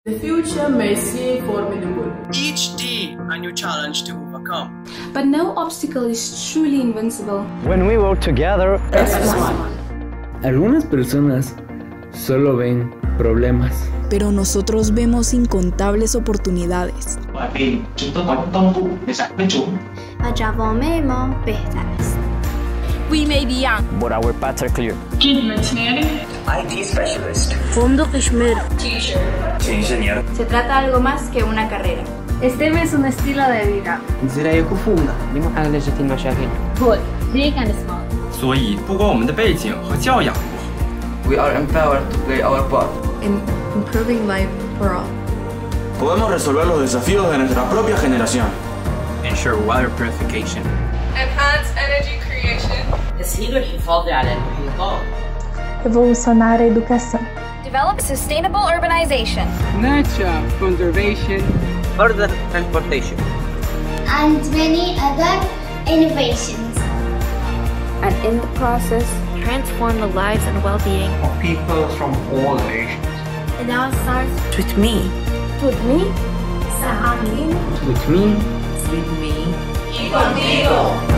The future may seem formidable. Each day, a new challenge to overcome. But no obstacle is truly invincible. When we work together as one. Algunas personas solo ven problemas. Pero nosotros vemos incontables oportunidades. We may be young, but our paths are clear. IT specialist. Fondo Kashmir. Teacher. Ingeniero. Se trata de algo más que una carrera. STEM es un estilo de vida. Good, big and small. 所以，不管我们的背景和教养如何 ，we are empowered to play our part in improving life for all. Podemos resolver los desafíos de nuestra propia generación. Ensure water purification. Enhance energy creation. تسهيل الحفاظ على المحيطات. Revolucionar a educação. Develop sustainable urbanization. Nature conservation. Further transportation. And many other innovations. And in the process, transform the lives and well-being of people from all nations. It now starts with me. With me. Sahakin. With me. With me. Y contigo.